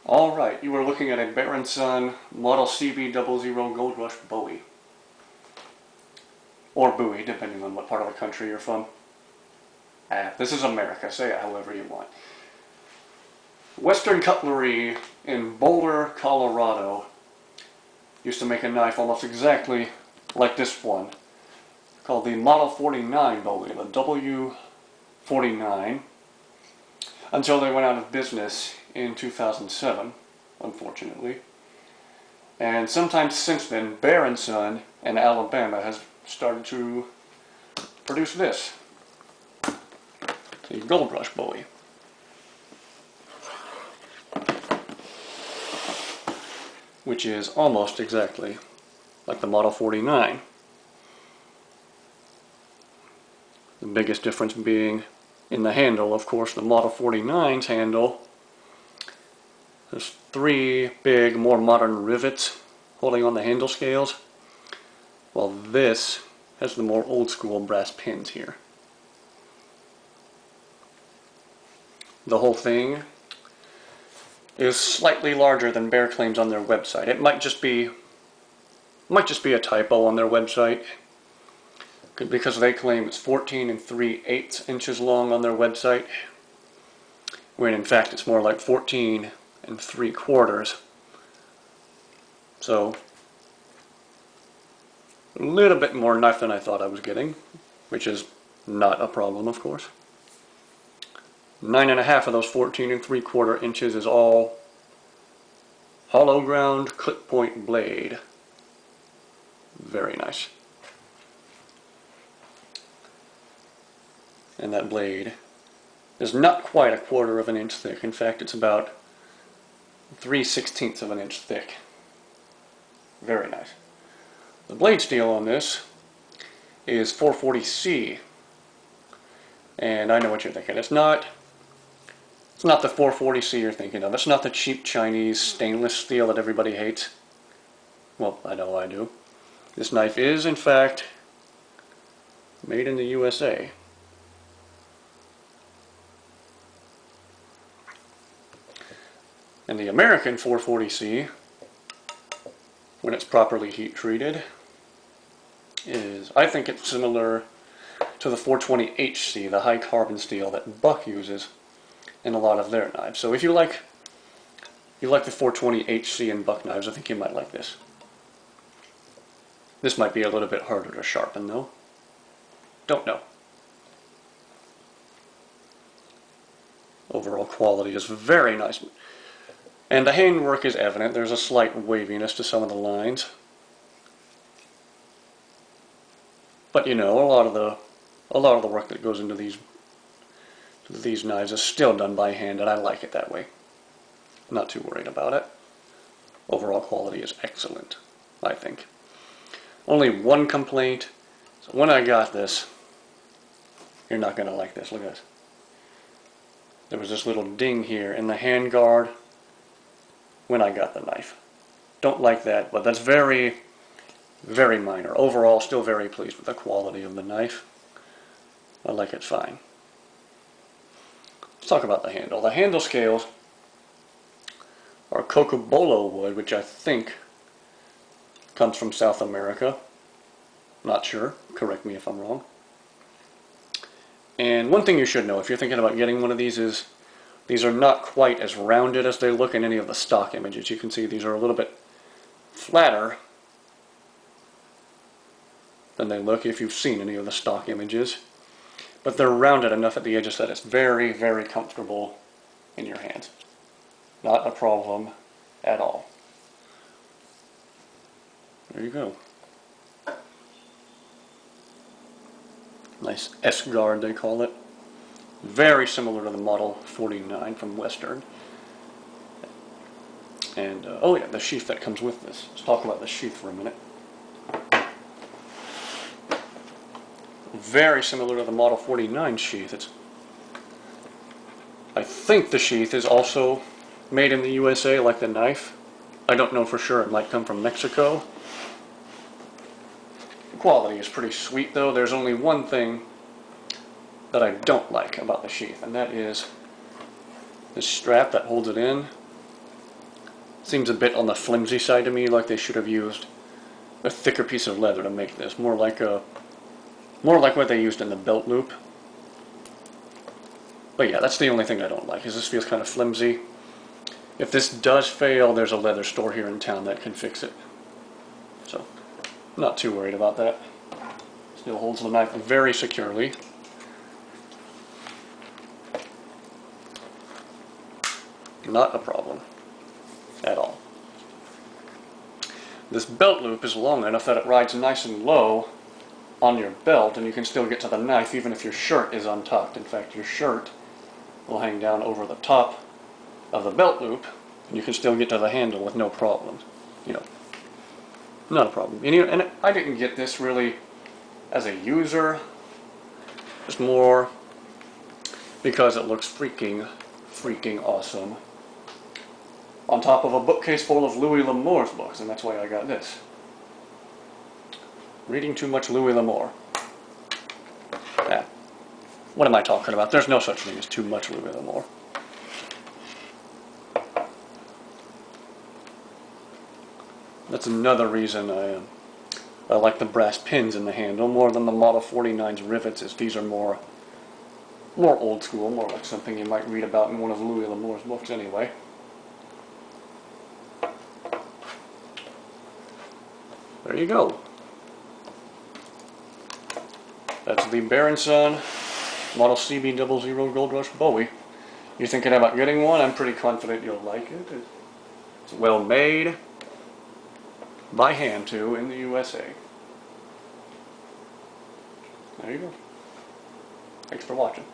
Alright, you are looking at a Baron Son Model CB00 Gold Rush Bowie. Or Bowie, depending on what part of the country you're from. This is America, say it however you want. Western Cutlery in Boulder, Colorado used to make a knife almost exactly like this one, called the Model 49 Bowie, the W49, until they went out of business in 2007, unfortunately. And sometime since then, Baron Son in Alabama has started to produce this, the Gold Rush Bowie. Which is almost exactly like the Model 49. The biggest difference being in the handle. Of course, the Model 49's handle has three big, more modern rivets holding on the handle scales, while this has the more old school brass pins here. The whole thing is slightly larger than Bear claims on their website. It might just be a typo on their website, because they claim it's 14 3/8 inches long on their website, when in fact it's more like 14 3/4. So a little bit more knife than I thought I was getting, which is not a problem, of course. 9.5 of those 14 3/4 inches is all hollow ground clip point blade. Very nice. And that blade is not quite 1/4 of an inch thick. In fact, it's about 3/16 of an inch thick. Very nice. The blade steel on this is 440C. And I know what you're thinking. It's not the 440C you're thinking of. It's not the cheap Chinese stainless steel that everybody hates. Well, I know I do. This knife is, in fact, made in the USA. And the American 440C, when it's properly heat treated, I think it's similar to the 420HC, the high carbon steel that Buck uses in a lot of their knives. So if you like the 420HC in Buck knives, I think you might like this. This might be a little bit harder to sharpen though. Don't know. Overall quality is very nice. And the handwork is evident. There's a slight waviness to some of the lines. But you know, a lot of the work that goes into these knives is still done by hand, and I like it that way. I'm not too worried about it. Overall quality is excellent, I think. Only one complaint. So when I got this, you're not going to like this. Look at this. There was this little ding here in the hand guard when I got the knife. Don't like that, but that's very, very minor. Overall, still very pleased with the quality of the knife. I like it fine. Let's talk about the handle. The handle scales are cocobolo wood, which I think comes from South America. Not sure. Correct me if I'm wrong. And one thing you should know if you're thinking about getting one of these is these are not quite as rounded as they look in any of the stock images. You can see these are a little bit flatter than they look if you've seen any of the stock images. But they're rounded enough at the edges that it's very, very comfortable in your hands. Not a problem at all. There you go. Nice S-guard, they call it. Very similar to the Model 49 from Western. And, oh yeah, the sheath that comes with this. Let's talk about the sheath for a minute. Very similar to the Model 49 sheath. I think the sheath is also made in the USA like the knife. I don't know for sure. It might come from Mexico. The quality is pretty sweet though. There's only one thing that I don't like about the sheath, and that is this strap that holds it in. Seems a bit on the flimsy side to me, like they should have used a thicker piece of leather to make this. More like what they used in the belt loop. But yeah, that's the only thing I don't like, is this feels kind of flimsy. If this does fail, there's a leather store here in town that can fix it. So, not too worried about that. Still holds the knife very securely. Not a problem at all. This belt loop is long enough that it rides nice and low on your belt, and you can still get to the knife even if your shirt is untucked. In fact, your shirt will hang down over the top of the belt loop, and you can still get to the handle with no problem. You know, not a problem. And I didn't get this really as a user, just more because it looks freaking awesome on top of a bookcase full of Louis L'Amour's books, and that's why I got this. Reading too much Louis L'Amour. Yeah. What am I talking about? There's no such thing as too much Louis L'Amour. That's another reason I like the brass pins in the handle more than the Model 49's rivets, is these are more old school, more like something you might read about in one of Louis L'Amour's books anyway. There you go. That's the Bear & Son Model CB00 Gold Rush Bowie. You're thinking about getting one? I'm pretty confident you'll like it. It's well made, by hand too, in the USA. There you go. Thanks for watching.